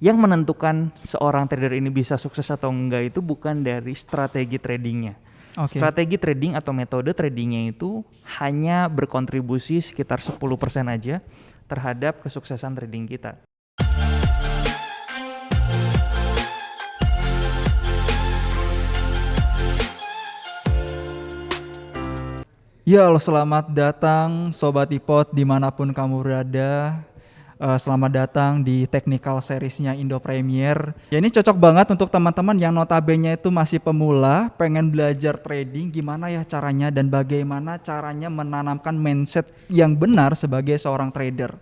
yang menentukan seorang trader ini bisa sukses atau enggak itu bukan dari strategi tradingnya. Oke. Strategi trading atau metode tradingnya itu hanya berkontribusi sekitar 10% aja terhadap kesuksesan trading kita. Ya, halo, selamat datang Sobat Ipot dimanapun kamu berada. Selamat datang di technical seriesnya Indo Premier. Ya, ini cocok banget untuk teman-teman yang notabene itu masih pemula, pengen belajar trading, gimana ya caranya dan bagaimana caranya menanamkan mindset yang benar sebagai seorang trader.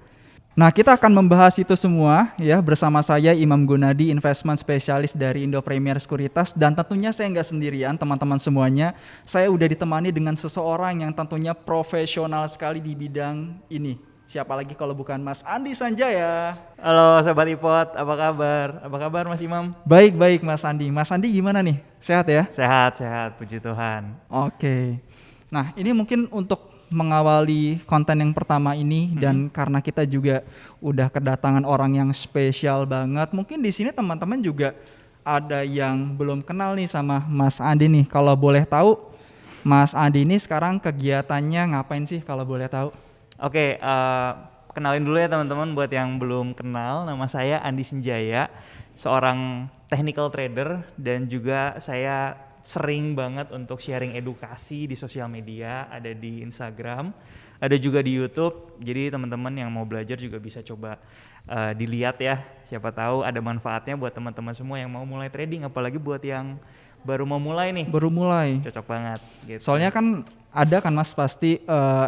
Nah, kita akan membahas itu semua ya bersama saya Imam Gunadi, investment specialist dari Indo Premier Sekuritas, dan tentunya saya nggak sendirian teman-teman semuanya. Saya udah ditemani dengan seseorang yang tentunya profesional sekali di bidang ini. Siapa lagi kalau bukan Mas Andi Sanjaya. Halo Sobat Ipot, apa kabar? Apa kabar Mas Imam? Baik Mas Andi. Mas Andi gimana nih? Sehat ya? Sehat, puji Tuhan. Oke. Nah, ini mungkin untuk mengawali konten yang pertama ini dan karena kita juga udah kedatangan orang yang spesial banget, mungkin di sini teman-teman juga ada yang belum kenal nih sama Mas Andi nih. Kalau boleh tahu, Mas Andi ini sekarang kegiatannya ngapain sih kalau boleh tahu? Oke, kenalin dulu ya teman-teman buat yang belum kenal. Nama saya Andi Sanjaya, seorang technical trader dan juga saya sering banget untuk sharing edukasi di sosial media, ada di Instagram, ada juga di YouTube. Jadi teman-teman yang mau belajar juga bisa coba dilihat ya. Siapa tahu ada manfaatnya buat teman-teman semua yang mau mulai trading, apalagi buat yang baru mau mulai nih. Baru mulai. Cocok banget gitu. Soalnya kan ada kan Mas pasti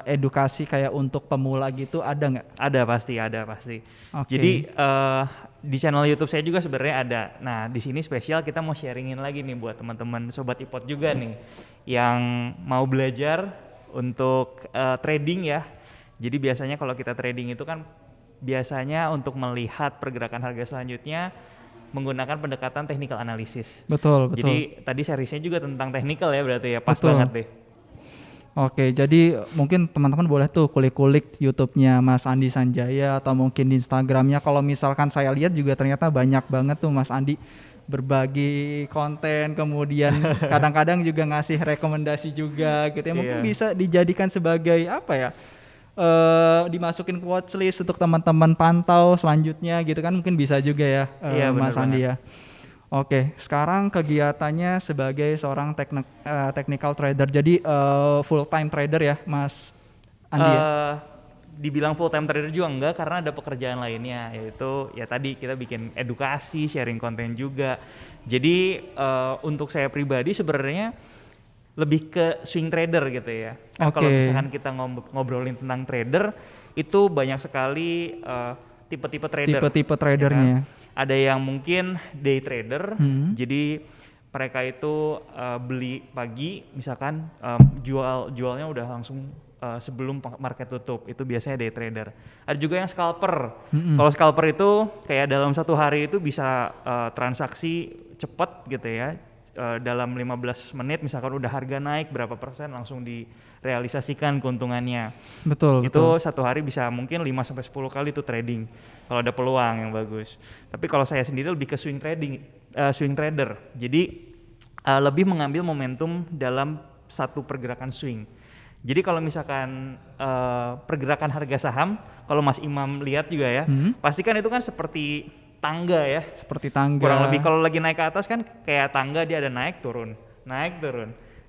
edukasi kayak untuk pemula gitu, ada nggak? Ada pasti. Okay. Jadi di channel YouTube saya juga sebenarnya ada. Nah, di sini spesial kita mau sharingin lagi nih buat teman-teman Sobat Ipot juga nih yang mau belajar untuk trading ya. Jadi biasanya kalau kita trading itu kan biasanya untuk melihat pergerakan harga selanjutnya menggunakan pendekatan technical analysis. Betul. Jadi tadi seriesnya juga tentang technical ya berarti ya, pas betul. banget deh. Oke, jadi mungkin teman-teman boleh tuh kulik-kulik YouTube-nya Mas Andi Sanjaya atau mungkin di Instagram-nya. Kalau misalkan saya lihat juga ternyata banyak banget tuh Mas Andi berbagi konten, kemudian kadang-kadang juga ngasih rekomendasi juga gitu ya. Mungkin bisa dijadikan sebagai apa ya? Dimasukin ke watchlist untuk teman-teman pantau selanjutnya gitu kan, mungkin bisa juga ya Mas Andi ya. Oke, sekarang kegiatannya sebagai seorang technical trader, jadi full time trader ya Mas Andi ya? Dibilang full time trader juga enggak, karena ada pekerjaan lainnya, yaitu ya tadi kita bikin edukasi, sharing konten juga. Jadi untuk saya pribadi sebenarnya lebih ke swing trader gitu ya. Kalau misalkan kita ngobrolin tentang trader, itu banyak sekali tipe-tipe trader. Tipe-tipe tradernya ya. Ada yang mungkin day trader, jadi mereka itu beli pagi, misalkan jualnya udah langsung sebelum market tutup, itu biasanya day trader. Ada juga yang scalper. Kalau scalper itu kayak dalam satu hari itu bisa transaksi cepat gitu ya. Dalam 15 menit misalkan udah harga naik berapa persen langsung direalisasikan keuntungannya. Betul. Itu satu hari bisa mungkin 5-10 kali tuh trading kalau ada peluang yang bagus. Tapi kalau saya sendiri lebih ke swing trader. Jadi lebih mengambil momentum dalam satu pergerakan swing. Jadi kalau misalkan pergerakan harga saham, kalau Mas Imam lihat juga ya, pastikan itu kan seperti tangga ya. Seperti tangga. Kurang lebih kalau lagi naik ke atas kan kayak tangga, dia ada naik turun.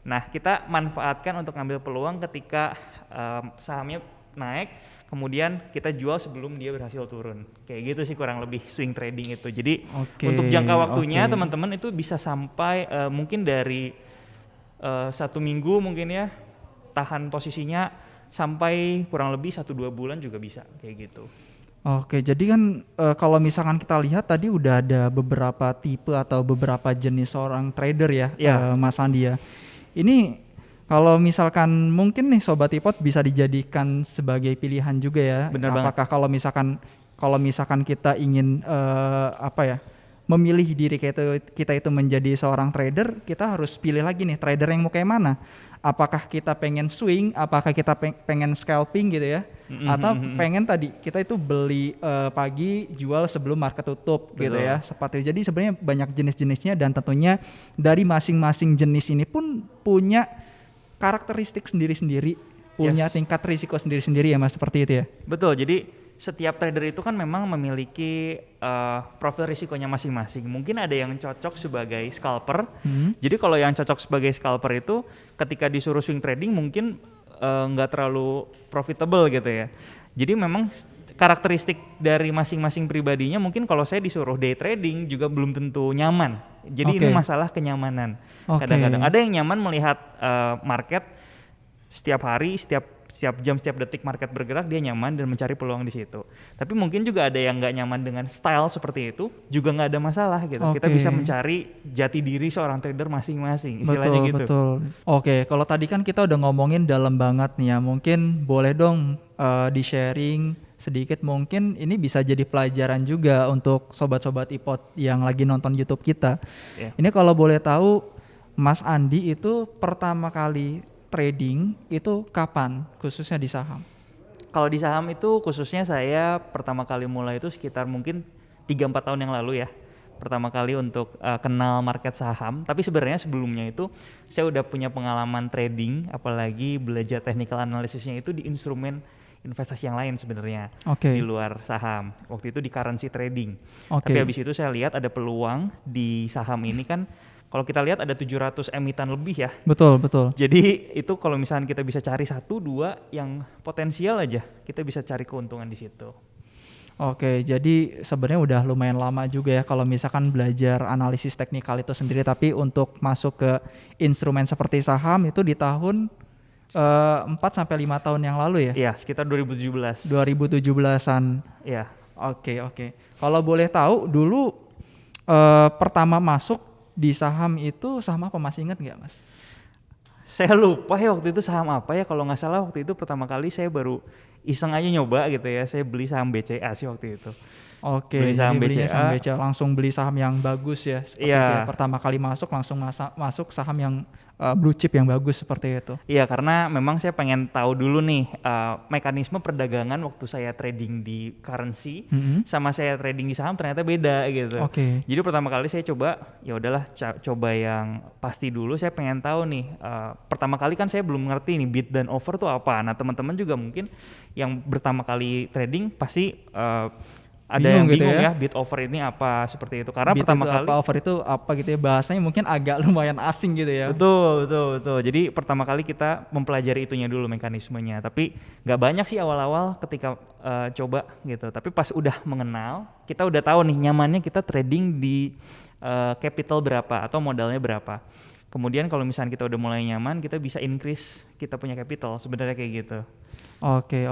Nah, kita manfaatkan untuk ngambil peluang ketika sahamnya naik, kemudian kita jual sebelum dia berhasil turun. Kayak gitu sih kurang lebih swing trading itu. Jadi untuk jangka waktunya teman-teman itu bisa sampai mungkin dari 1 minggu mungkin ya, tahan posisinya sampai kurang lebih 1-2 bulan juga bisa kayak gitu. Oke, jadi kan kalau misalkan kita lihat tadi udah ada beberapa tipe atau beberapa jenis orang trader ya, Mas Andi ya. Ini kalau misalkan mungkin nih Sobat Ipot bisa dijadikan sebagai pilihan juga ya. Bener apakah banget. kalau misalkan kita ingin memilih diri kita itu menjadi seorang trader, kita harus pilih lagi nih trader yang mau kayak mana. Apakah kita pengen swing, apakah kita pengen scalping gitu ya. Atau pengen tadi kita itu beli pagi jual sebelum market tutup gitu Betul. ya, seperti itu. Jadi sebenarnya banyak jenis-jenisnya dan tentunya dari masing-masing jenis ini pun punya karakteristik sendiri-sendiri, punya Yes. tingkat risiko sendiri-sendiri ya Mas, seperti itu ya. Betul, jadi setiap trader itu kan memang memiliki profil risikonya masing-masing. Mungkin ada yang cocok sebagai scalper. Jadi kalau yang cocok sebagai scalper itu ketika disuruh swing trading mungkin nggak terlalu profitable gitu ya. Jadi memang karakteristik dari masing-masing pribadinya mungkin kalau saya disuruh day trading juga belum tentu nyaman. Jadi ini Oke. masalah kenyamanan. Oke. Kadang-kadang ada yang nyaman melihat market setiap hari, setiap jam, setiap detik market bergerak dia nyaman dan mencari peluang di situ. Tapi mungkin juga ada yang nggak nyaman dengan style seperti itu, juga nggak ada masalah gitu. Kita Oke. bisa mencari jati diri seorang trader masing-masing, istilahnya Betul, gitu. betul. Oke, kalau tadi kan kita udah ngomongin dalam banget nih ya, mungkin boleh dong di-sharing sedikit, mungkin ini bisa jadi pelajaran juga untuk sobat-sobat iPod yang lagi nonton YouTube kita. Ya. Ini kalau boleh tahu, Mas Andi itu pertama kali trading itu kapan, khususnya di saham? Kalau di saham itu khususnya saya pertama kali mulai itu sekitar mungkin 3-4 tahun yang lalu ya. Pertama kali untuk kenal market saham, tapi sebenarnya sebelumnya itu saya udah punya pengalaman trading, apalagi belajar technical analysisnya itu di instrumen investasi yang lain sebenarnya Oke. di luar saham. Waktu itu di currency trading. Oke. Tapi habis itu saya lihat ada peluang di saham ini kan, kalau kita lihat ada 700 emiten lebih ya. Betul, betul. Jadi itu kalau misalnya kita bisa cari 1-2 yang potensial aja, kita bisa cari keuntungan di situ. Oke, jadi sebenarnya udah lumayan lama juga ya kalau misalkan belajar analisis teknikal itu sendiri, tapi untuk masuk ke instrumen seperti saham itu di tahun 4-5 tahun yang lalu ya? Iya, sekitar 2017. 2017-an. Iya. Oke. Kalau boleh tahu dulu pertama masuk di saham itu saham apa, masih ingat nggak Mas? Saya lupa ya waktu itu saham apa ya, kalau nggak salah waktu itu pertama kali saya baru iseng aja nyoba gitu ya, saya beli saham BCA sih waktu itu. Oke, Beli jadi saham belinya BCA. saham BCA, langsung beli saham yang bagus ya, seperti Iya. itu ya. Pertama kali masuk langsung masuk saham yang blue chip yang bagus seperti itu. Iya, karena memang saya pengen tahu dulu nih mekanisme perdagangan waktu saya trading di currency sama saya trading di saham ternyata beda gitu. Oke. Jadi pertama kali saya coba, ya udahlah coba yang pasti dulu. Saya pengen tahu nih. Pertama kali kan saya belum ngerti nih bid dan offer tuh apa. Nah teman-teman juga mungkin yang pertama kali trading pasti ada Bingung yang gitu bingung ya? ya bid offer ini apa seperti itu. Karena Bid pertama itu kali apa, offer itu apa gitu ya, bahasanya mungkin agak lumayan asing gitu ya. Betul. Jadi pertama kali kita mempelajari itunya dulu mekanismenya. Tapi nggak banyak sih awal-awal ketika coba gitu. Tapi pas udah mengenal, kita udah tahu nih nyamannya kita trading di capital berapa atau modalnya berapa. Kemudian kalau misalnya kita udah mulai nyaman, kita bisa increase kita punya capital. Sebenarnya kayak gitu. Oke.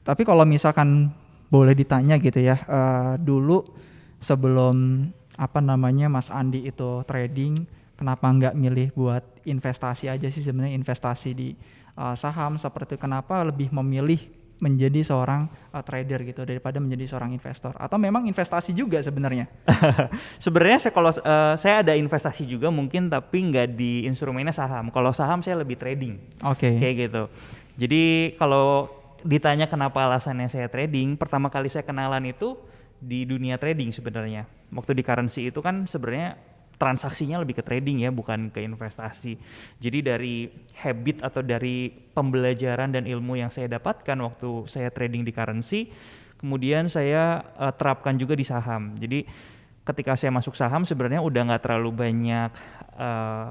Tapi kalau misalkan boleh ditanya gitu ya, dulu sebelum Mas Andi itu trading, kenapa nggak milih buat investasi aja sih sebenarnya, investasi di saham seperti itu? Kenapa lebih memilih menjadi seorang trader gitu daripada menjadi seorang investor? Atau memang investasi juga sebenarnya? Sebenarnya kalau saya ada investasi juga mungkin, tapi nggak di instrumennya saham. Kalau saham saya lebih trading. Oke. Kayak gitu. Jadi kalau ditanya kenapa alasannya saya trading, pertama kali saya kenalan itu di dunia trading sebenarnya. Waktu di currency itu kan sebenarnya transaksinya lebih ke trading ya, bukan ke investasi. Jadi dari habit atau dari pembelajaran dan ilmu yang saya dapatkan waktu saya trading di currency, kemudian saya terapkan juga di saham. Jadi ketika saya masuk saham sebenarnya udah nggak terlalu banyak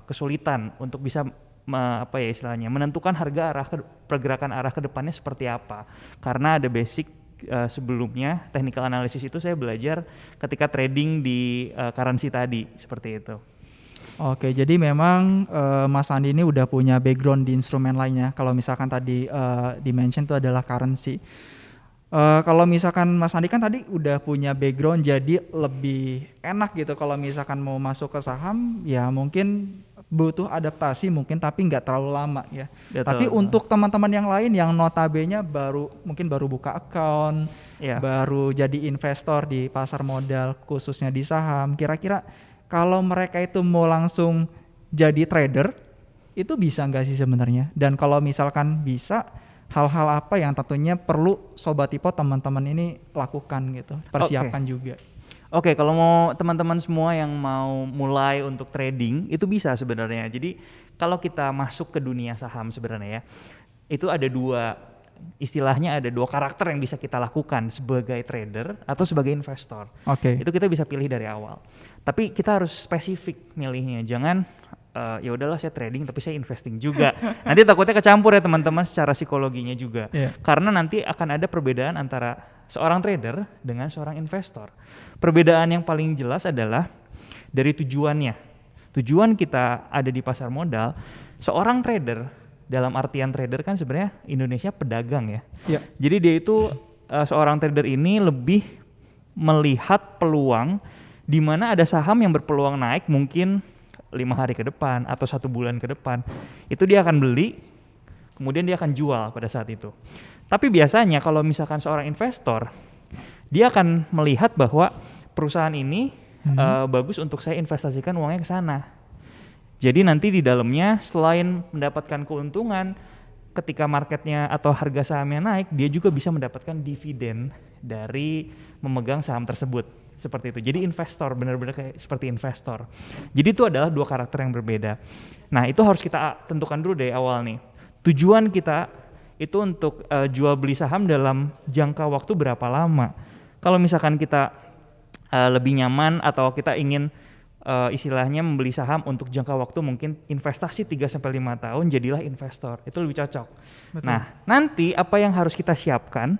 kesulitan untuk bisa menentukan pergerakan arah ke depannya seperti apa, karena ada basic sebelumnya technical analysis itu saya belajar ketika trading di currency tadi seperti itu. Oke, jadi memang Mas Andi ini udah punya background di instrumen lainnya. Kalau misalkan tadi di-mention itu adalah currency. Kalau misalkan Mas Andi kan tadi udah punya background, jadi lebih enak gitu kalau misalkan mau masuk ke saham, ya mungkin butuh adaptasi mungkin, tapi nggak terlalu lama ya. Betul. Tapi untuk teman-teman yang lain yang notabene mungkin baru buka account, baru jadi investor di pasar modal khususnya di saham, kira-kira kalau mereka itu mau langsung jadi trader, itu bisa nggak sih sebenarnya? Dan kalau misalkan bisa, hal-hal apa yang tentunya perlu Sobat Ipot teman-teman ini lakukan gitu, persiapkan juga. Oke, kalau mau teman-teman semua yang mau mulai untuk trading itu bisa sebenarnya. Jadi kalau kita masuk ke dunia saham sebenarnya ya, itu ada istilahnya ada dua karakter yang bisa kita lakukan sebagai trader atau sebagai investor. Oke. Itu kita bisa pilih dari awal. Tapi kita harus spesifik milihnya. Jangan ya udahlah saya trading tapi saya investing juga. Nanti takutnya kecampur ya teman-teman secara psikologinya juga. Yeah. Karena nanti akan ada perbedaan antara seorang trader dengan seorang investor. Perbedaan yang paling jelas adalah dari tujuannya. Tujuan kita ada di pasar modal, seorang trader, dalam artian trader kan sebenarnya Indonesia pedagang ya. Yeah. Jadi dia itu seorang trader ini lebih melihat peluang di mana ada saham yang berpeluang naik mungkin 5 hari ke depan atau 1 bulan ke depan. Itu dia akan beli, kemudian dia akan jual pada saat itu. Tapi biasanya kalau misalkan seorang investor, dia akan melihat bahwa perusahaan ini bagus untuk saya investasikan uangnya ke sana. Jadi nanti di dalamnya selain mendapatkan keuntungan ketika marketnya atau harga sahamnya naik, dia juga bisa mendapatkan dividen dari memegang saham tersebut. Seperti itu. Jadi investor, benar-benar kayak seperti investor. Jadi itu adalah dua karakter yang berbeda. Nah itu harus kita tentukan dulu dari awal nih. Tujuan kita itu untuk jual beli saham dalam jangka waktu berapa lama. Kalau misalkan kita lebih nyaman atau kita ingin istilahnya membeli saham untuk jangka waktu mungkin investasi 3-5 tahun, jadilah investor. Itu lebih cocok. Betul. Nah nanti apa yang harus kita siapkan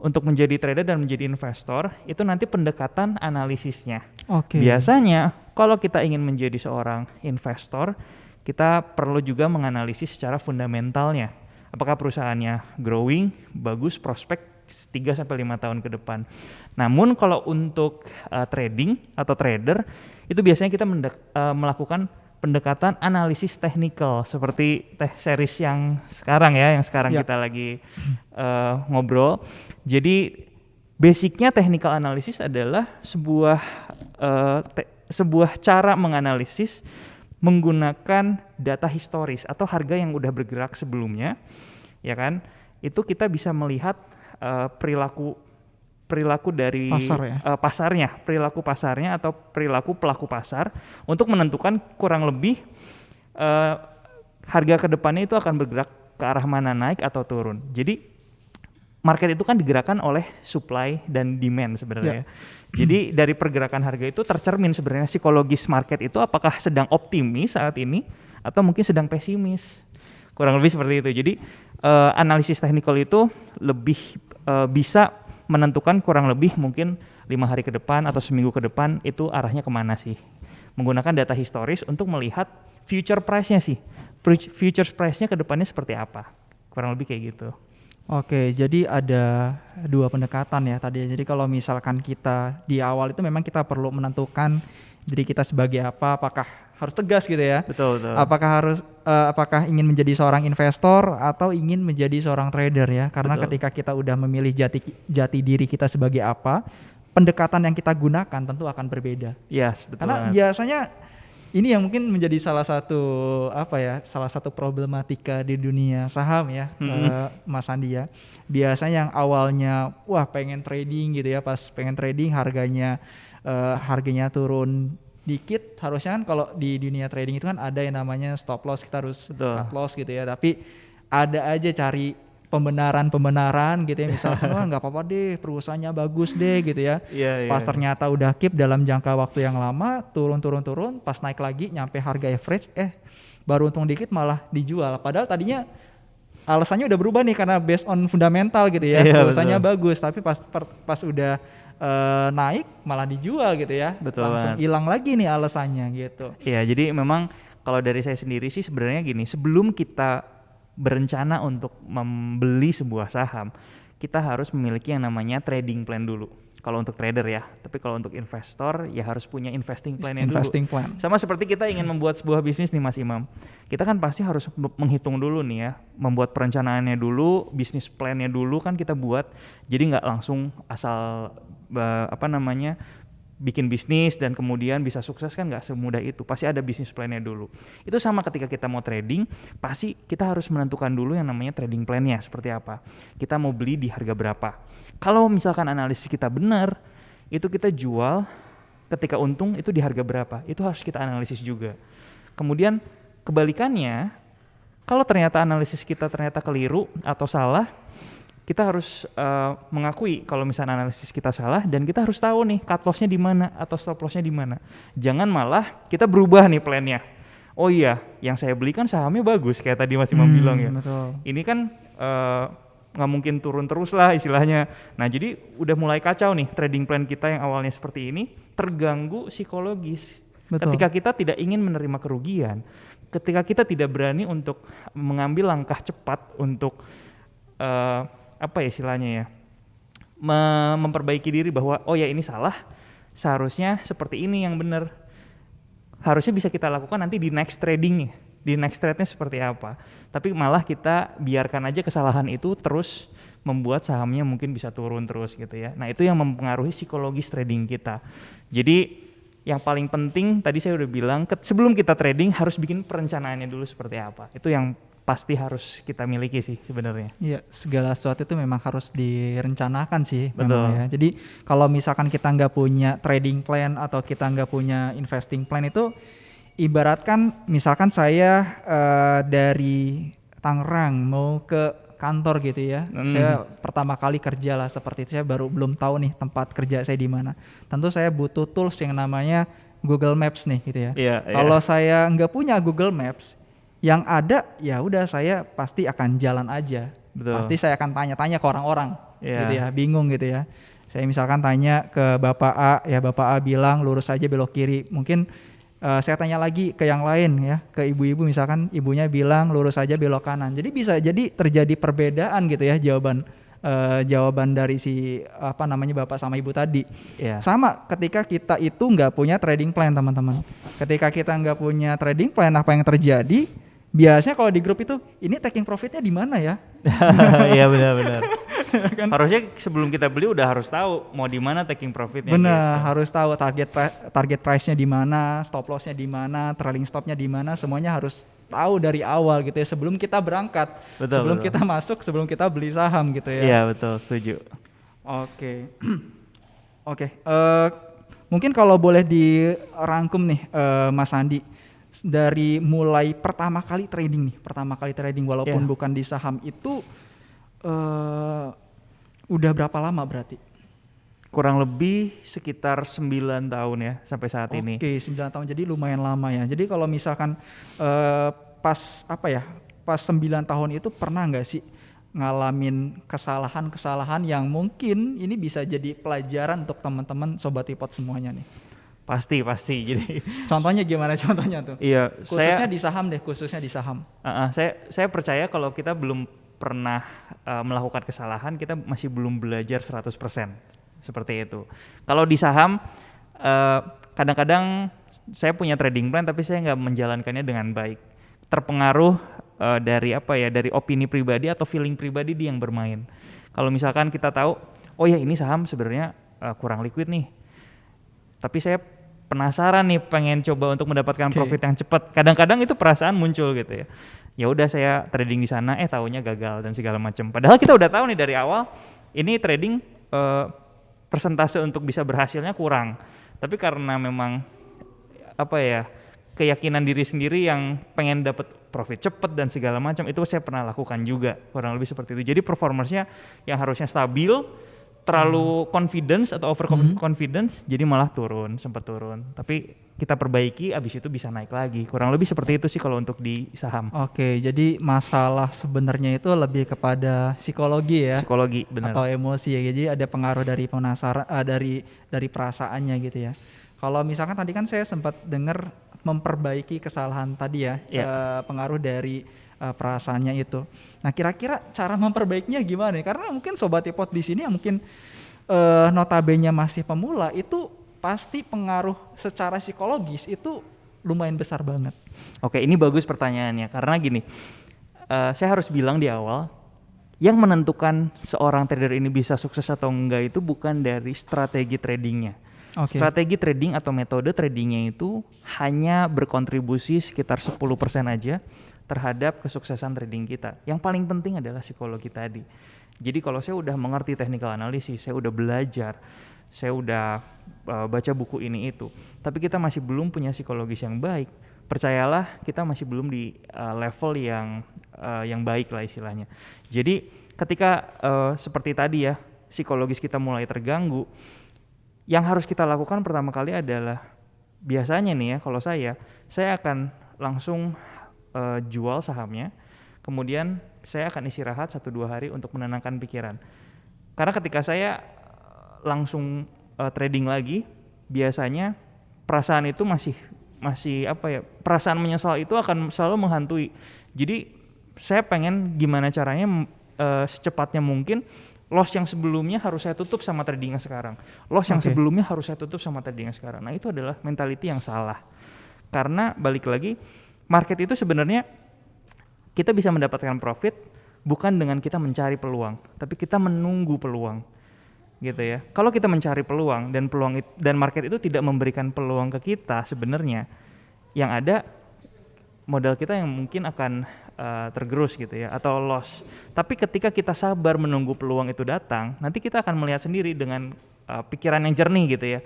untuk menjadi trader dan menjadi investor itu nanti pendekatan analisisnya. Oke. Biasanya kalau kita ingin menjadi seorang investor, kita perlu juga menganalisis secara fundamentalnya. Apakah perusahaannya growing, bagus, prospek 3-5 tahun ke depan. Namun kalau untuk trading atau trader, itu biasanya kita melakukan pendekatan analisis teknikal seperti series yang sekarang ya, yang sekarang kita lagi ngobrol. Jadi basicnya technical analysis adalah sebuah cara menganalisis menggunakan data historis atau harga yang udah bergerak sebelumnya, ya kan? Itu kita bisa melihat perilaku dari pasarnya, perilaku pasarnya atau perilaku pelaku pasar untuk menentukan kurang lebih harga kedepannya itu akan bergerak ke arah mana, naik atau turun. Jadi market itu kan digerakkan oleh supply dan demand sebenarnya. Jadi dari pergerakan harga itu tercermin sebenarnya psikologis market itu apakah sedang optimis saat ini atau mungkin sedang pesimis. Kurang lebih seperti itu. Jadi analisis teknikal itu lebih bisa menentukan kurang lebih mungkin 5 hari ke depan atau seminggu ke depan itu arahnya kemana sih. Menggunakan data historis untuk melihat future price-nya sih. Future price-nya ke depannya seperti apa. Kurang lebih kayak gitu. Oke, jadi ada dua pendekatan ya tadi. Jadi kalau misalkan kita di awal itu memang kita perlu menentukan diri kita sebagai apa, apakah harus tegas gitu ya. Betul. Apakah ingin menjadi seorang investor atau ingin menjadi seorang trader ya. Karena ketika kita udah memilih jati diri kita sebagai apa, pendekatan yang kita gunakan tentu akan berbeda. Yes, betul. Karena biasanya ini yang mungkin menjadi salah satu problematika di dunia saham ya, Mas Andi ya. Biasanya yang awalnya pengen trading gitu ya, pas pengen trading harganya turun dikit, harusnya kan kalau di dunia trading itu kan ada yang namanya stop loss, kita harus cut loss gitu ya. Tapi ada aja cari pembenaran gitu ya, misalkan nggak apa-apa deh perusahaannya bagus deh gitu ya. Pas ternyata udah keep dalam jangka waktu yang lama turun, pas naik lagi nyampe harga average baru untung dikit malah dijual, padahal tadinya alasannya udah berubah nih karena based on fundamental gitu ya. Perusahaannya bagus tapi pas udah naik malah dijual gitu ya. Langsung hilang lagi nih alasannya gitu. Iya, jadi memang kalau dari saya sendiri sih sebenarnya gini, sebelum kita berencana untuk membeli sebuah saham, kita harus memiliki yang namanya trading plan dulu. Kalau untuk trader ya, tapi kalau untuk investor ya harus punya investing plan-nya dulu. Sama seperti kita ingin membuat sebuah bisnis nih Mas Imam, kita kan pasti harus menghitung dulu nih ya, membuat perencanaannya dulu, bisnis plan-nya dulu kan kita buat. Jadi nggak langsung asal bikin bisnis dan kemudian bisa sukses kan nggak semudah itu. Pasti ada bisnis plan-nya dulu. Itu sama ketika kita mau trading, pasti kita harus menentukan dulu yang namanya trading plan-nya seperti apa. Kita mau beli di harga berapa. Kalau misalkan analisis kita benar, itu kita jual ketika untung itu di harga berapa. Itu harus kita analisis juga. Kemudian kebalikannya, kalau ternyata analisis kita ternyata keliru atau salah, kita harus mengakui kalau misalnya analisis kita salah dan kita harus tahu nih cut loss-nya di mana atau stop loss-nya di mana. Jangan malah kita berubah nih plan-nya. Oh iya, yang saya beli kan sahamnya bagus kayak tadi Mas Imam bilang ya. Betul. Ini kan nggak mungkin turun terus lah istilahnya. Nah jadi udah mulai kacau nih trading plan kita yang awalnya seperti ini terganggu psikologis. Betul. Ketika kita tidak ingin menerima kerugian, ketika kita tidak berani untuk mengambil langkah cepat untuk apa ya istilahnya ya, memperbaiki diri bahwa oh ya ini salah, seharusnya seperti ini yang benar, harusnya bisa kita lakukan nanti di next trading, di next trade-nya seperti apa. Tapi malah kita biarkan aja kesalahan itu terus membuat sahamnya mungkin bisa turun terus gitu ya. Nah itu yang mempengaruhi psikologis trading kita. Jadi yang paling penting tadi saya udah bilang, sebelum kita trading harus bikin perencanaannya dulu seperti apa. Itu yang pasti harus kita miliki sih sebenarnya. Iya, segala sesuatu itu memang harus direncanakan sih. Betul. Memang ya. Jadi kalau misalkan kita nggak punya trading plan atau kita nggak punya investing plan itu, ibaratkan misalkan saya dari Tangerang mau ke kantor gitu ya. Saya pertama kali kerja lah seperti itu, saya belum tahu nih tempat kerja saya di mana. Tentu saya butuh tools yang namanya Google Maps nih gitu ya. Kalau saya nggak punya Google Maps, yang ada ya udah saya pasti akan jalan aja. Betul. Pasti saya akan tanya-tanya ke orang-orang gitu ya, bingung gitu ya. Saya misalkan tanya ke Bapak A, ya Bapak A bilang lurus aja belok kiri. Mungkin saya tanya lagi ke yang lain ya, ke ibu-ibu misalkan ibunya bilang lurus aja belok kanan. Jadi bisa jadi terjadi perbedaan gitu ya jawaban dari si bapak sama ibu tadi. Sama ketika kita itu nggak punya trading plan teman-teman. Ketika kita nggak punya trading plan, apa yang terjadi? Biasanya kalau di grup itu, ini taking profitnya di mana ya? Iya benar-benar. Kan? Harusnya sebelum kita beli udah harus tahu mau di mana taking profitnya. Benar, gitu. Harus tahu target price-nya di mana, stop loss-nya di mana, trailing stop-nya di mana, semuanya harus tahu dari awal gitu ya sebelum kita berangkat, sebelum kita masuk, sebelum kita beli saham gitu ya. Iya betul, setuju. Oke. Mungkin kalau boleh dirangkum nih Mas Andi, dari mulai pertama kali trading walaupun bukan di saham itu udah berapa lama berarti? Kurang lebih sekitar 9 tahun ya sampai saat ini. Oke, 9 tahun, jadi lumayan lama ya. Jadi kalau misalkan pas 9 tahun itu pernah nggak sih ngalamin kesalahan-kesalahan yang mungkin ini bisa jadi pelajaran untuk teman-teman Sobat Ipot semuanya nih? Pasti. Jadi contohnya gimana contohnya tuh? Iya, khususnya di saham. Saya percaya kalau kita belum pernah melakukan kesalahan, kita masih belum belajar 100%. Seperti itu. Kalau di saham kadang-kadang saya punya trading plan tapi saya nggak menjalankannya dengan baik. Terpengaruh dari opini pribadi atau feeling pribadi di yang bermain. Kalau misalkan kita tahu, oh ya ini saham sebenarnya kurang liquid nih. Tapi saya penasaran nih, pengen coba untuk mendapatkan profit yang cepat. Kadang-kadang itu perasaan muncul gitu ya. Ya udah saya trading di sana, taunya gagal dan segala macam. Padahal kita udah tahu nih dari awal, ini trading persentase untuk bisa berhasilnya kurang. Tapi karena memang keyakinan diri sendiri yang pengen dapat profit cepat dan segala macam, itu saya pernah lakukan juga kurang lebih seperti itu. Jadi performance-nya yang harusnya stabil, terlalu confidence atau over confidence, jadi malah sempat turun. Tapi kita perbaiki, abis itu bisa naik lagi. Kurang lebih seperti itu sih kalau untuk di saham. Oke, jadi masalah sebenarnya itu lebih kepada psikologi ya. Psikologi, benar. Atau emosi ya. Jadi ada pengaruh dari penasaran, dari perasaannya gitu ya. Kalau misalkan tadi kan saya sempat dengar memperbaiki kesalahan tadi ya, pengaruh dari perasaannya itu. Nah, kira-kira cara memperbaikinya gimana nih? Karena mungkin Sobat Ipot di sini yang mungkin notabene masih pemula, itu pasti pengaruh secara psikologis itu lumayan besar banget. Oke, ini bagus pertanyaannya. Karena gini, saya harus bilang di awal, yang menentukan seorang trader ini bisa sukses atau enggak itu bukan dari strategi tradingnya. Oke. Strategi trading atau metode tradingnya itu hanya berkontribusi sekitar 10% aja terhadap kesuksesan trading kita. Yang paling penting adalah psikologi tadi. Jadi kalau saya udah mengerti technical analysis, saya udah belajar, saya udah baca buku ini itu, tapi kita masih belum punya psikologis yang baik, percayalah kita masih belum di level yang baik lah istilahnya. Jadi ketika seperti tadi ya, psikologis kita mulai terganggu, yang harus kita lakukan pertama kali adalah biasanya nih ya, kalau saya akan langsung jual sahamnya, kemudian saya akan istirahat 1-2 hari untuk menenangkan pikiran. Karena ketika saya langsung trading lagi, biasanya perasaan itu masih apa ya, perasaan menyesal itu akan selalu menghantui. Jadi saya pengen gimana caranya secepatnya mungkin loss yang sebelumnya harus saya tutup sama trading yang sekarang. Loss yang sebelumnya harus saya tutup sama trading yang sekarang. Nah, itu adalah mentality yang salah. Karena balik lagi, market itu sebenarnya kita bisa mendapatkan profit bukan dengan kita mencari peluang, tapi kita menunggu peluang. Gitu ya. Kalau kita mencari peluang dan market itu tidak memberikan peluang ke kita, sebenarnya yang ada modal kita yang mungkin akan tergerus gitu ya, atau loss. Tapi ketika kita sabar menunggu peluang itu datang, nanti kita akan melihat sendiri dengan pikiran yang jernih gitu ya.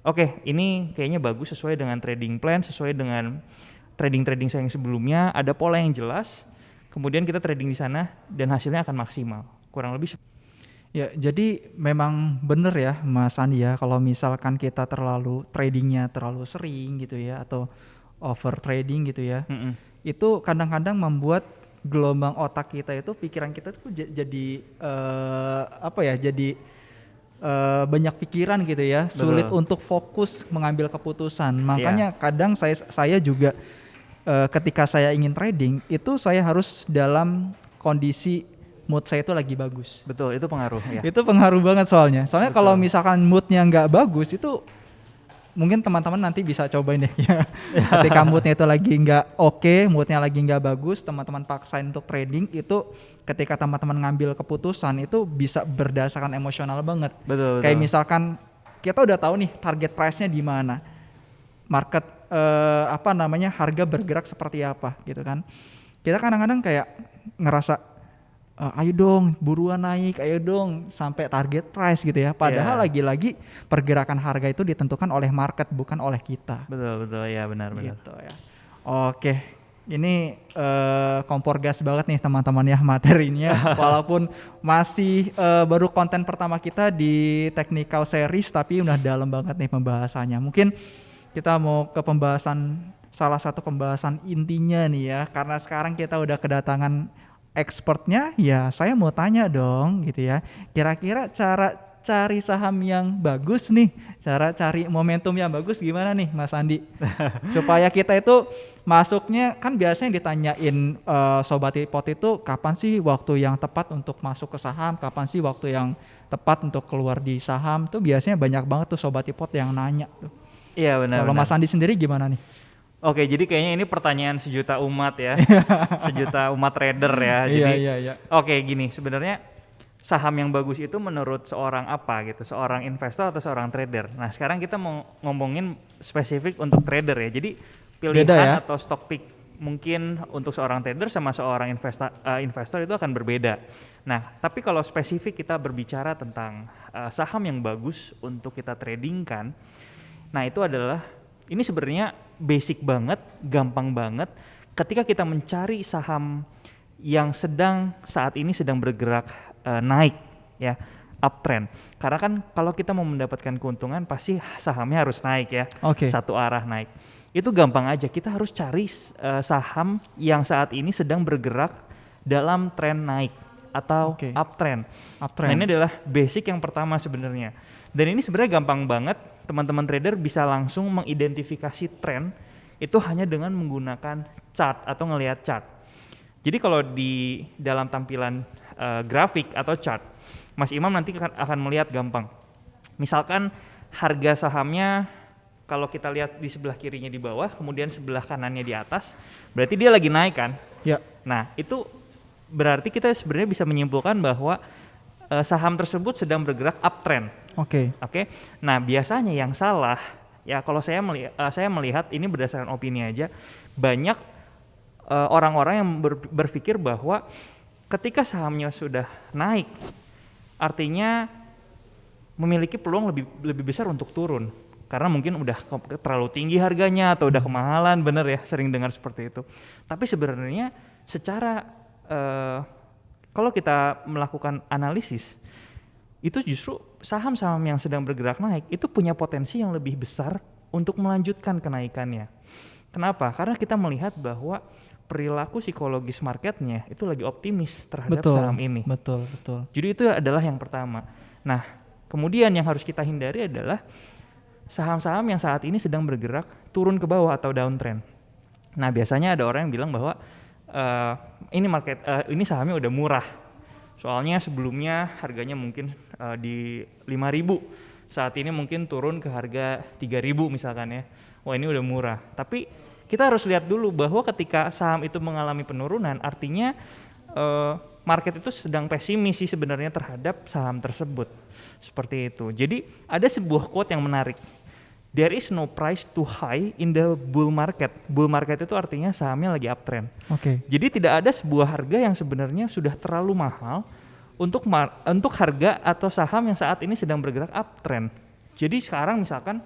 Oke, ini kayaknya bagus sesuai dengan trading plan, sesuai dengan trading saya yang sebelumnya, ada pola yang jelas. Kemudian kita trading di sana dan hasilnya akan maksimal. Kurang lebih. Ya, jadi memang benar ya Mas Andi ya, kalau misalkan kita tradingnya terlalu sering gitu ya, atau over trading gitu ya, itu kadang-kadang membuat gelombang otak kita itu, pikiran kita tuh jadi banyak pikiran gitu ya. Betul. Sulit untuk fokus mengambil keputusan. Makanya kadang saya juga ketika saya ingin trading itu saya harus dalam kondisi mood saya itu lagi bagus. Betul, itu pengaruh ya. Itu pengaruh banget soalnya kalau misalkan moodnya nggak bagus, itu mungkin teman-teman nanti bisa cobain deh ya. Ketika moodnya itu lagi nggak oke, moodnya lagi nggak bagus, teman-teman paksain untuk trading, itu ketika teman-teman ngambil keputusan itu bisa berdasarkan emosional banget. Betul. Kayak misalkan kita udah tahu nih target price-nya di mana, market harga bergerak seperti apa gitu kan. Kita kadang-kadang kayak ngerasa ayo dong buruan naik, ayo dong sampai target price gitu ya. Padahal lagi-lagi pergerakan harga itu ditentukan oleh market, bukan oleh kita. Betul ya, benar. Gitu ya. Oke, ini kompor gas banget nih teman-teman ya materinya. Walaupun masih baru konten pertama kita di technical series, tapi udah dalam banget nih pembahasannya. Mungkin kita mau ke salah satu pembahasan intinya nih ya, karena sekarang kita udah kedatangan expertnya, ya saya mau tanya dong gitu ya, kira-kira cara cari saham yang bagus nih, cara cari momentum yang bagus gimana nih Mas Andi? Supaya kita itu masuknya, kan biasanya ditanyain Sobat Ipot itu kapan sih waktu yang tepat untuk masuk ke saham, kapan sih waktu yang tepat untuk keluar di saham, tuh biasanya banyak banget tuh Sobat Ipot yang nanya tuh. Iya benar. Kalau Mas Andi sendiri gimana nih? Oke, jadi kayaknya ini pertanyaan sejuta umat ya, sejuta umat trader ya. Jadi, iya. Oke, gini, sebenarnya saham yang bagus itu menurut seorang apa gitu, seorang investor atau seorang trader. Nah, sekarang kita mau ngomongin spesifik untuk trader ya. Jadi pilihan atau stock pick mungkin untuk seorang trader sama seorang investor itu akan berbeda. Nah, tapi kalau spesifik kita berbicara tentang saham yang bagus untuk kita tradingkan, nah itu adalah, ini sebenarnya basic banget, gampang banget ketika kita mencari saham yang saat ini sedang bergerak naik ya, uptrend. Karena kan kalau kita mau mendapatkan keuntungan pasti sahamnya harus naik ya, satu arah naik. Itu gampang aja, kita harus cari saham yang saat ini sedang bergerak dalam tren naik atau uptrend. Nah, ini adalah basic yang pertama sebenarnya. Dan ini sebenarnya gampang banget, teman-teman trader bisa langsung mengidentifikasi tren itu hanya dengan menggunakan chart atau ngelihat chart. Jadi kalau di dalam tampilan grafik atau chart, Mas Imam nanti akan melihat gampang. Misalkan harga sahamnya, kalau kita lihat di sebelah kirinya di bawah, kemudian sebelah kanannya di atas, berarti dia lagi naik kan? Ya. Nah, itu berarti kita sebenarnya bisa menyimpulkan bahwa saham tersebut sedang bergerak uptrend. Oke. Oke. Nah, biasanya yang salah ya kalau saya melihat ini berdasarkan opini aja, banyak orang-orang yang berpikir bahwa ketika sahamnya sudah naik artinya memiliki peluang lebih besar untuk turun karena mungkin udah terlalu tinggi harganya atau udah kemahalan, bener ya, sering dengar seperti itu. Tapi sebenarnya secara kalau kita melakukan analisis itu justru saham-saham yang sedang bergerak naik itu punya potensi yang lebih besar untuk melanjutkan kenaikannya. Kenapa? Karena kita melihat bahwa perilaku psikologis marketnya itu lagi optimis terhadap saham ini. Betul. Jadi itu adalah yang pertama. Nah, kemudian yang harus kita hindari adalah saham-saham yang saat ini sedang bergerak turun ke bawah atau downtrend. Nah, biasanya ada orang yang bilang bahwa ini sahamnya udah murah. Soalnya sebelumnya harganya mungkin di 5.000, saat ini mungkin turun ke harga 3.000 misalkan ya. Wah, ini udah murah. Tapi kita harus lihat dulu bahwa ketika saham itu mengalami penurunan, artinya market itu sedang pesimis sih sebenarnya terhadap saham tersebut. Seperti itu. Jadi ada sebuah quote yang menarik. There is no price too high in the bull market. Bull market itu artinya sahamnya lagi uptrend. Oke. Jadi tidak ada sebuah harga yang sebenarnya sudah terlalu mahal untuk harga atau saham yang saat ini sedang bergerak uptrend. Jadi sekarang misalkan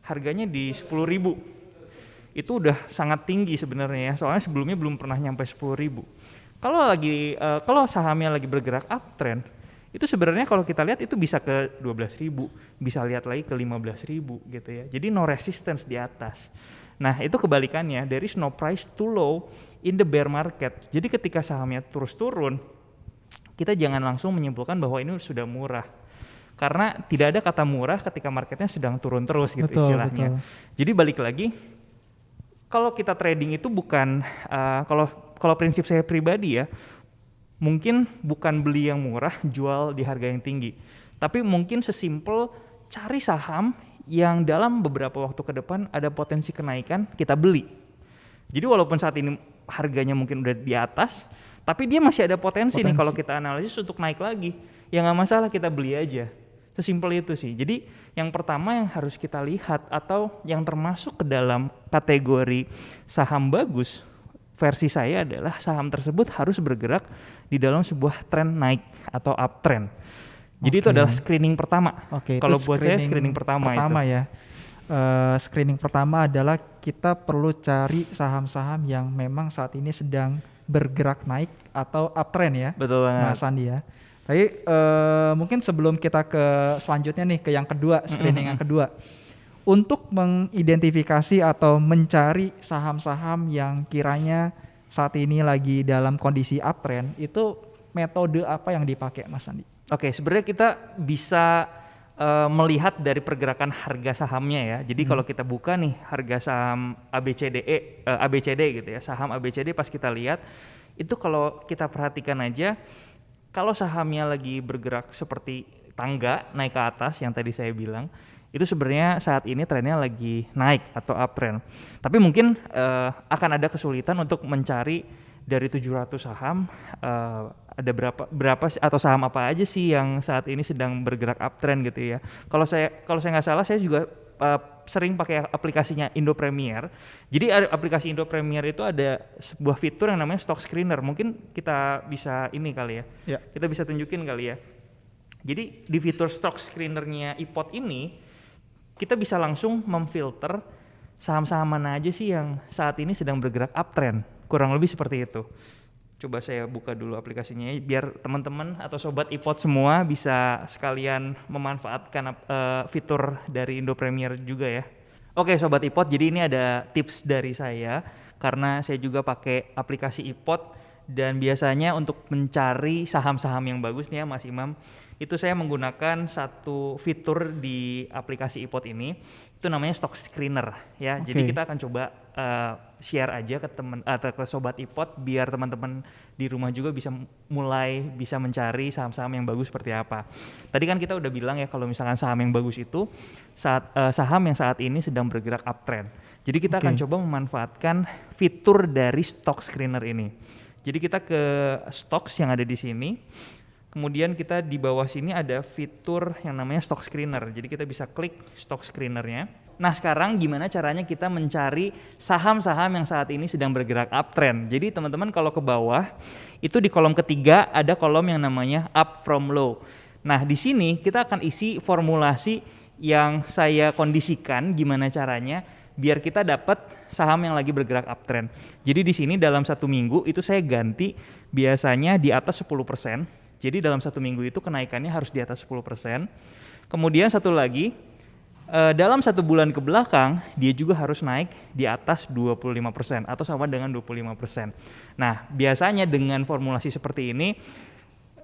harganya di 10.000. Itu udah sangat tinggi sebenarnya ya. Soalnya sebelumnya belum pernah nyampe 10.000. Kalau sahamnya lagi bergerak uptrend, itu sebenarnya kalau kita lihat itu bisa ke 12.000, bisa lihat lagi ke 15.000 gitu ya. Jadi no resistance di atas. Nah, itu kebalikannya, there is no price too low in the bear market. Jadi ketika sahamnya terus turun, kita jangan langsung menyimpulkan bahwa ini sudah murah. Karena tidak ada kata murah ketika marketnya sedang turun terus gitu istilahnya. Jadi balik lagi, kalau kita trading itu bukan kalau prinsip saya pribadi ya, mungkin bukan beli yang murah, jual di harga yang tinggi. Tapi mungkin sesimpel cari saham yang dalam beberapa waktu ke depan ada potensi kenaikan, kita beli. Jadi walaupun saat ini harganya mungkin udah di atas, tapi dia masih ada potensi. Nih kalau kita analisis untuk naik lagi. Ya nggak masalah, kita beli aja. Sesimpel itu sih. Jadi yang pertama yang harus kita lihat atau yang termasuk ke dalam kategori saham bagus, versi saya adalah saham tersebut harus bergerak di dalam sebuah tren naik atau uptrend. Jadi itu adalah screening pertama. Kalau buat saya screening pertama itu. Ya. Screening pertama adalah kita perlu cari saham-saham yang memang saat ini sedang bergerak naik atau uptrend ya. Betul banget. Mas Andi ya. Tapi mungkin sebelum kita ke selanjutnya nih ke yang kedua, screening yang kedua. Untuk mengidentifikasi atau mencari saham-saham yang kiranya saat ini lagi dalam kondisi uptrend, itu metode apa yang dipakai Mas Andi? Oke, sebenarnya kita bisa melihat dari pergerakan harga sahamnya ya. Jadi kalau kita buka nih harga saham ABCD gitu ya, saham ABCD pas kita lihat, itu kalau kita perhatikan aja, kalau sahamnya lagi bergerak seperti tangga naik ke atas yang tadi saya bilang, itu sebenarnya saat ini trennya lagi naik atau uptrend. Tapi mungkin akan ada kesulitan untuk mencari dari 700 saham ada berapa atau saham apa aja sih yang saat ini sedang bergerak uptrend gitu ya. Kalau saya nggak salah, saya juga sering pakai aplikasinya Indo Premier. Jadi aplikasi Indo Premier itu ada sebuah fitur yang namanya stock screener. Mungkin kita bisa ini kali ya. Kita bisa tunjukin kali ya. Jadi di fitur stock screenernya iPod ini kita bisa langsung memfilter saham-saham mana aja sih yang saat ini sedang bergerak uptrend. Kurang lebih seperti itu. Coba saya buka dulu aplikasinya biar teman-teman atau sobat iPod semua bisa sekalian memanfaatkan fitur dari Indo Premier juga ya. Oke sobat iPod, jadi ini ada tips dari saya karena saya juga pakai aplikasi iPod dan biasanya untuk mencari saham-saham yang bagus nih ya Mas Imam, itu saya menggunakan satu fitur di aplikasi iPod ini, itu namanya stock screener ya. Jadi kita akan coba share aja ke teman atau ke sobat iPod biar teman-teman di rumah juga bisa mencari saham-saham yang bagus seperti apa. Tadi kan kita udah bilang ya kalau misalkan saham yang bagus itu saham yang saat ini sedang bergerak uptrend. Jadi kita akan coba memanfaatkan fitur dari stock screener ini. Jadi kita ke stocks yang ada di sini. Kemudian kita di bawah sini ada fitur yang namanya stock screener. Jadi kita bisa klik stock screenernya. Nah sekarang gimana caranya kita mencari saham-saham yang saat ini sedang bergerak uptrend. Jadi teman-teman kalau ke bawah itu di kolom ketiga ada kolom yang namanya up from low. Nah di sini kita akan isi formulasi yang saya kondisikan gimana caranya biar kita dapat saham yang lagi bergerak uptrend. Jadi di sini dalam 1 minggu itu saya ganti biasanya di atas 10%. Jadi dalam 1 minggu itu kenaikannya harus di atas 10%. Kemudian satu lagi, dalam 1 bulan ke belakang dia juga harus naik di atas 25% atau sama dengan 25%. Nah biasanya dengan formulasi seperti ini,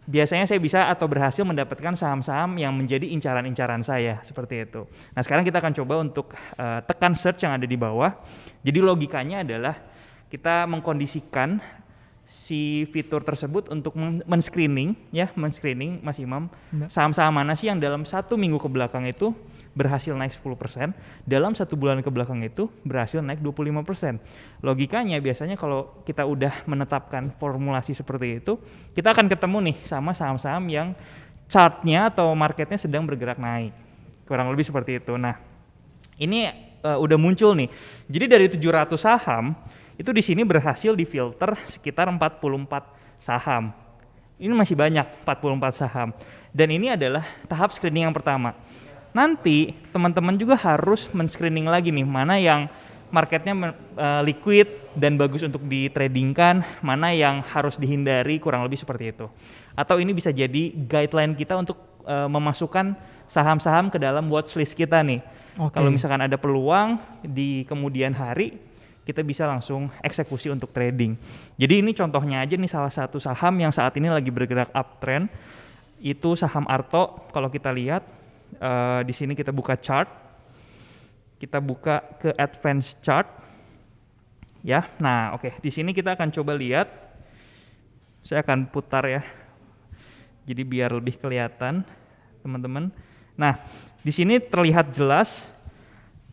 biasanya saya bisa atau berhasil mendapatkan saham-saham yang menjadi incaran-incaran saya, seperti itu. Nah sekarang kita akan coba untuk tekan search yang ada di bawah. Jadi logikanya adalah kita mengkondisikan si fitur tersebut untuk men-screening Mas Imam, saham-saham mana sih yang dalam 1 minggu ke belakang itu berhasil naik 10%, dalam 1 bulan ke belakang itu berhasil naik 25%. Logikanya biasanya kalau kita udah menetapkan formulasi seperti itu, kita akan ketemu nih sama saham-saham yang chartnya atau marketnya sedang bergerak naik. Kurang lebih seperti itu. Nah, ini udah muncul nih. Jadi dari 700 saham, itu di sini berhasil difilter sekitar 44 saham. Ini masih banyak, 44 saham. Dan ini adalah tahap screening yang pertama. Nanti teman-teman juga harus men-screening lagi nih, mana yang marketnya liquid dan bagus untuk ditradingkan, mana yang harus dihindari, kurang lebih seperti itu. Atau ini bisa jadi guideline kita untuk memasukkan saham-saham ke dalam watchlist kita nih. Kalau misalkan ada peluang di kemudian hari, kita bisa langsung eksekusi untuk trading. Jadi ini contohnya aja nih salah satu saham yang saat ini lagi bergerak uptrend, itu saham Arto. Kalau kita lihat di sini kita buka chart, kita buka ke advance chart, ya. Nah, oke. Di sini kita akan coba lihat. Saya akan putar ya, jadi biar lebih kelihatan, teman-teman. Nah, di sini terlihat jelas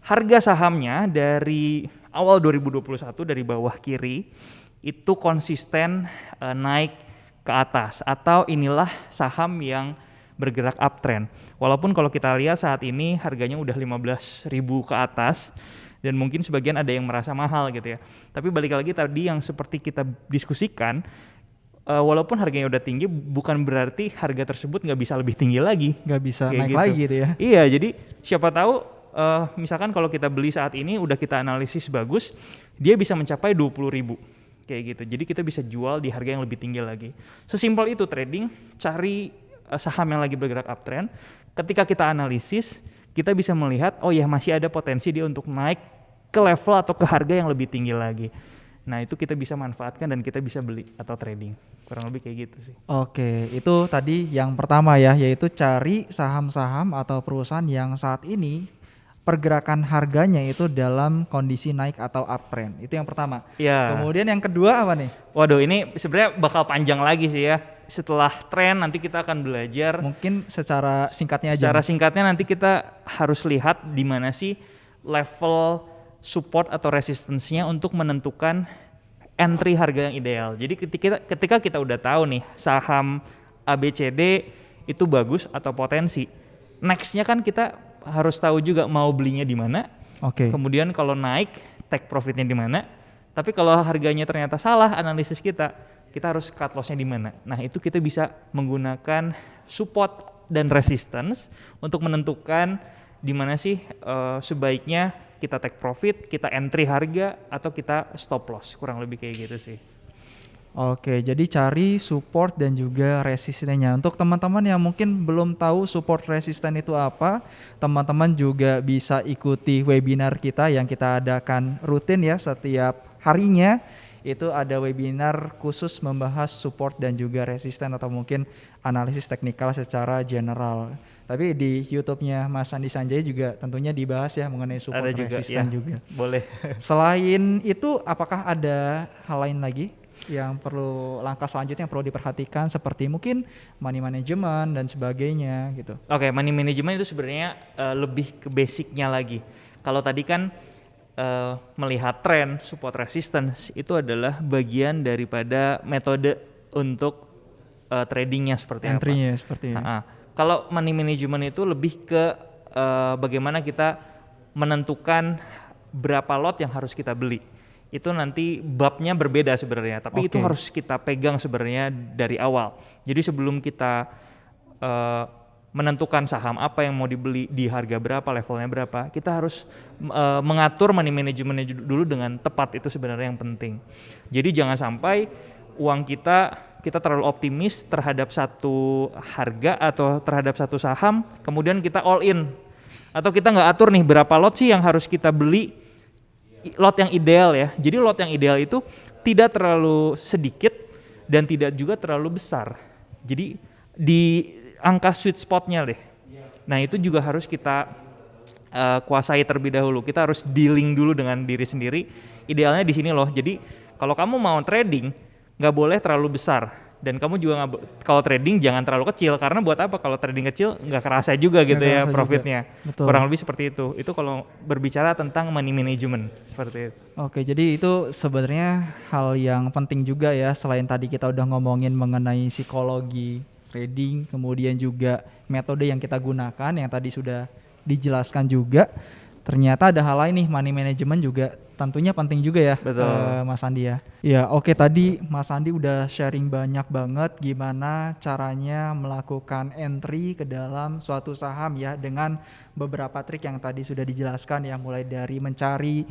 harga sahamnya dari awal 2021 dari bawah kiri itu konsisten naik ke atas, atau inilah saham yang bergerak uptrend. Walaupun kalau kita lihat saat ini harganya udah 15.000 ke atas dan mungkin sebagian ada yang merasa mahal gitu ya. Tapi balik lagi tadi yang seperti kita diskusikan, walaupun harganya udah tinggi bukan berarti harga tersebut nggak bisa lebih tinggi lagi. Nggak bisa naik gitu lagi gitu ya. Iya, jadi siapa tahu misalkan kalau kita beli saat ini udah kita analisis bagus, dia bisa mencapai 20.000 kayak gitu. Jadi kita bisa jual di harga yang lebih tinggi lagi. Sesimpel itu trading, cari saham yang lagi bergerak uptrend. Ketika kita analisis, kita bisa melihat oh ya masih ada potensi dia untuk naik ke level atau ke harga yang lebih tinggi lagi. Nah itu kita bisa manfaatkan dan kita bisa beli atau trading. Kurang lebih kayak gitu sih. Oke, itu tadi yang pertama ya, yaitu cari saham-saham atau perusahaan yang saat ini pergerakan harganya itu dalam kondisi naik atau uptrend. Itu yang pertama. Ya. Kemudian yang kedua apa nih? Waduh, ini sebenarnya bakal panjang lagi sih ya. Setelah tren nanti kita akan belajar. Mungkin secara singkatnya aja. Secara singkatnya nanti kita harus lihat di mana sih level support atau resistance-nya untuk menentukan entry harga yang ideal. Jadi ketika kita udah tahu nih saham ABCD itu bagus atau potensi, next-nya kan kita harus tahu juga mau belinya di mana. Oke. Kemudian kalau naik, take profitnya di mana. Tapi kalau harganya ternyata salah analisis kita harus cut loss-nya di mana. Nah, itu kita bisa menggunakan support dan resistance untuk menentukan di mana sih sebaiknya kita take profit, kita entry harga atau kita stop loss. Kurang lebih kayak gitu sih. Oke, jadi cari support dan juga resistennya. Untuk teman-teman yang mungkin belum tahu support resisten itu apa, teman-teman juga bisa ikuti webinar kita yang kita adakan rutin ya setiap harinya. Itu ada webinar khusus membahas support dan juga resisten atau mungkin analisis teknikal secara general. Tapi di YouTube-nya Mas Andi Sanjaya juga tentunya dibahas ya mengenai support ada juga, resisten ya, juga. Boleh. Selain itu, apakah ada hal lain lagi yang perlu, langkah selanjutnya yang perlu diperhatikan seperti mungkin money management dan sebagainya gitu? Oke, money management itu sebenarnya lebih ke basicnya lagi. Kalau tadi kan melihat tren, support resistance itu adalah bagian daripada metode untuk tradingnya seperti apa. Entry-nya seperti ya. Kalau money management itu lebih ke bagaimana kita menentukan berapa lot yang harus kita beli. Itu nanti babnya berbeda sebenarnya, tapi itu harus kita pegang sebenarnya dari awal. Jadi sebelum kita menentukan saham apa yang mau dibeli di harga berapa, levelnya berapa, kita harus mengatur money managementnya dulu dengan tepat. Itu sebenarnya yang penting. Jadi jangan sampai uang kita terlalu optimis terhadap satu harga atau terhadap satu saham, kemudian kita all in. Atau kita nggak atur nih berapa lot sih yang harus kita beli, lot yang ideal ya. Jadi lot yang ideal itu tidak terlalu sedikit dan tidak juga terlalu besar. Jadi di angka sweet spotnya deh. Nah itu juga harus kita kuasai terlebih dahulu. Kita harus dealing dulu dengan diri sendiri. Idealnya di sini loh. Jadi kalau kamu mau trading, nggak boleh terlalu besar, dan kamu juga kalau trading jangan terlalu kecil, karena buat apa kalau trading kecil nggak kerasa juga gitu ya profitnya. Kurang lebih seperti itu kalau berbicara tentang money management seperti itu. Oke, jadi itu sebenarnya hal yang penting juga ya, selain tadi kita udah ngomongin mengenai psikologi trading, kemudian juga metode yang kita gunakan yang tadi sudah dijelaskan juga. Ternyata ada hal lain nih, money management juga tentunya penting juga ya. Mas Andi ya. Ya oke, tadi Mas Andi udah sharing banyak banget gimana caranya melakukan entry ke dalam suatu saham ya, dengan beberapa trik yang tadi sudah dijelaskan ya, mulai dari mencari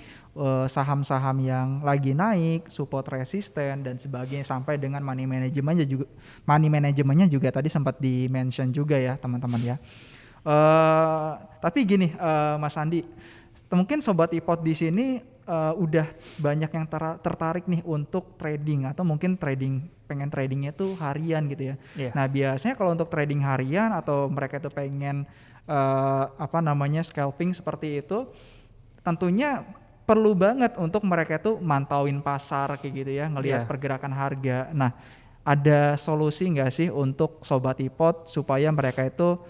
saham-saham yang lagi naik, support resisten dan sebagainya, sampai dengan money manajemennya juga tadi sempat di-mention juga ya teman-teman ya. Tapi gini Mas Andi, mungkin Sobat iPod di sini udah banyak yang tertarik nih untuk trading, atau mungkin pengen tradingnya tuh harian gitu ya. Nah biasanya kalau untuk trading harian atau mereka tuh pengen scalping seperti itu, tentunya perlu banget untuk mereka tuh mantauin pasar kayak gitu ya, ngelihat pergerakan harga. Nah ada solusi nggak sih untuk Sobat iPod supaya mereka itu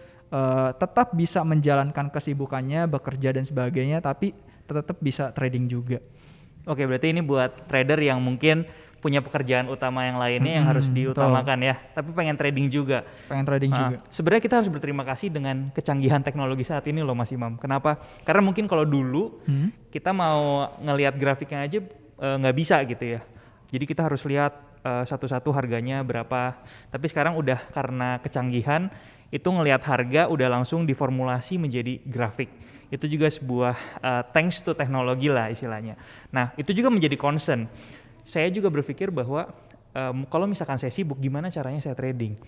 tetap bisa menjalankan kesibukannya, bekerja dan sebagainya, tapi tetap bisa trading juga? Oke, berarti ini buat trader yang mungkin punya pekerjaan utama yang lainnya yang harus diutamakan ya, tapi pengen trading juga. Sebenarnya kita harus berterima kasih dengan kecanggihan teknologi saat ini loh Mas Imam. Kenapa? Karena mungkin kalau dulu kita mau ngelihat grafiknya aja nggak bisa gitu ya. Jadi kita harus lihat satu-satu harganya berapa. Tapi sekarang udah karena kecanggihan itu ngelihat harga udah langsung diformulasi menjadi grafik. Itu juga sebuah thanks to teknologi lah istilahnya. Nah itu juga menjadi concern. Saya juga berpikir bahwa kalau misalkan saya sibuk, gimana caranya saya trading?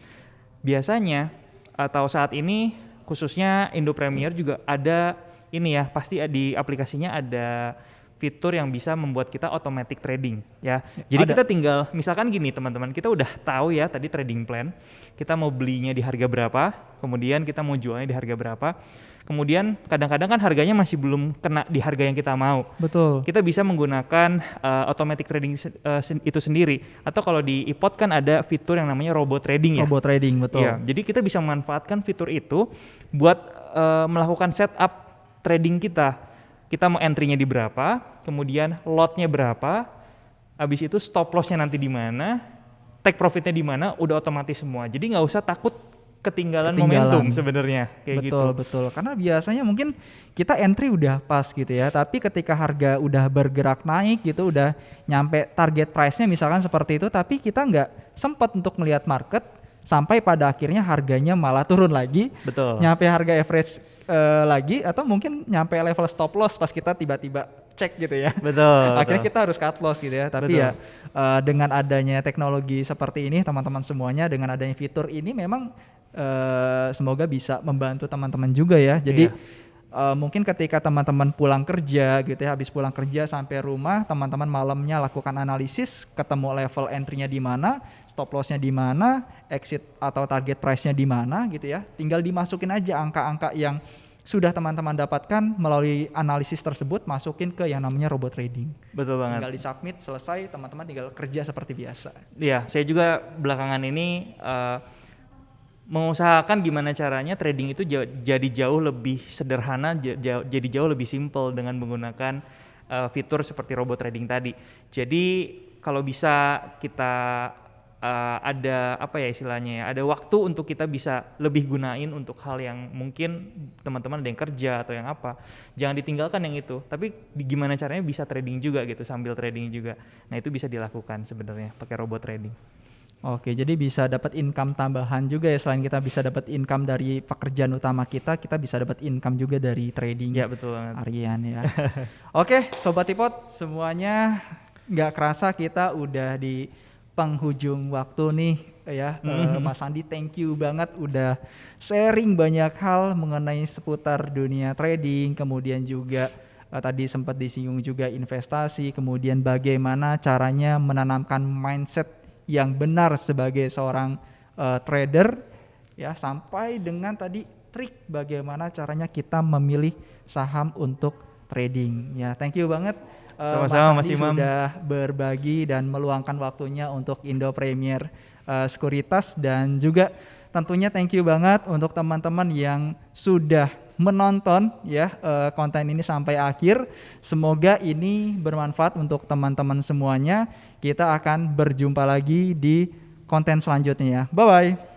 Biasanya atau saat ini khususnya Indo Premier juga ada ini ya, pasti di aplikasinya ada fitur yang bisa membuat kita automatic trading ya. Jadi kita tinggal misalkan gini teman-teman, kita udah tahu ya tadi trading plan, kita mau belinya di harga berapa, kemudian kita mau jualnya di harga berapa, kemudian kadang-kadang kan harganya masih belum kena di harga yang kita mau. Betul. Kita bisa menggunakan automatic trading itu sendiri, atau kalau di iPod kan ada fitur yang namanya robot trading ya. Robot trading, betul. Ya, jadi kita bisa memanfaatkan fitur itu buat melakukan setup trading kita. Kita mau entry-nya di berapa, kemudian lot-nya berapa, habis itu stop loss-nya nanti di mana, take profit-nya di mana, udah otomatis semua. Jadi nggak usah takut ketinggalan momentum sebenarnya kayak gitu. Betul. Karena biasanya mungkin kita entry udah pas gitu ya, tapi ketika harga udah bergerak naik gitu, udah nyampe target price-nya misalkan seperti itu, tapi kita nggak sempat untuk melihat market, sampai pada akhirnya harganya malah turun lagi. Betul. Nyampe harga average lagi, atau mungkin nyampe level stop loss pas kita tiba-tiba cek gitu ya. Betul. Akhirnya kita harus cut loss gitu ya. Tapi ya dengan adanya teknologi seperti ini teman-teman semuanya, dengan adanya fitur ini memang semoga bisa membantu teman-teman juga ya. Jadi mungkin ketika teman-teman pulang kerja gitu ya, habis pulang kerja sampai rumah, teman-teman malamnya lakukan analisis, ketemu level entry-nya di mana, stop loss-nya di mana, exit atau target price-nya di mana gitu ya. Tinggal dimasukin aja angka-angka yang sudah teman-teman dapatkan melalui analisis tersebut, masukin ke yang namanya robot trading. Betul banget. Tinggal di-submit, selesai, teman-teman tinggal kerja seperti biasa. Iya, saya juga belakangan ini mengusahakan gimana caranya trading itu jadi jauh lebih sederhana, jadi jauh lebih simple dengan menggunakan fitur seperti robot trading tadi. Jadi kalau bisa kita ada apa ya istilahnya ya, ada waktu untuk kita bisa lebih gunain untuk hal yang mungkin teman-teman ada yang kerja atau yang apa, jangan ditinggalkan yang itu, tapi gimana caranya bisa trading juga gitu, sambil trading juga. Nah itu bisa dilakukan sebenarnya pakai robot trading. Oke, jadi bisa dapat income tambahan juga ya, selain kita bisa dapat income dari pekerjaan utama kita bisa dapat income juga dari trading. Ya betul banget. Harian ya. Oke, Sobat Ipot semuanya, nggak kerasa kita udah di penghujung waktu nih ya. Mas Andi, thank you banget udah sharing banyak hal mengenai seputar dunia trading, kemudian juga tadi sempat disinggung juga investasi, kemudian bagaimana caranya menanamkan mindset yang benar sebagai seorang trader ya, sampai dengan tadi trik bagaimana caranya kita memilih saham untuk trading ya. Thank you banget Sama-sama, Mas Andi Mas Imam. sudah berbagi dan meluangkan waktunya untuk Indo Premier Sekuritas, dan juga tentunya thank you banget untuk teman-teman yang sudah menonton ya konten ini sampai akhir. Semoga ini bermanfaat untuk teman-teman semuanya. Kita akan berjumpa lagi di konten selanjutnya ya. Bye bye.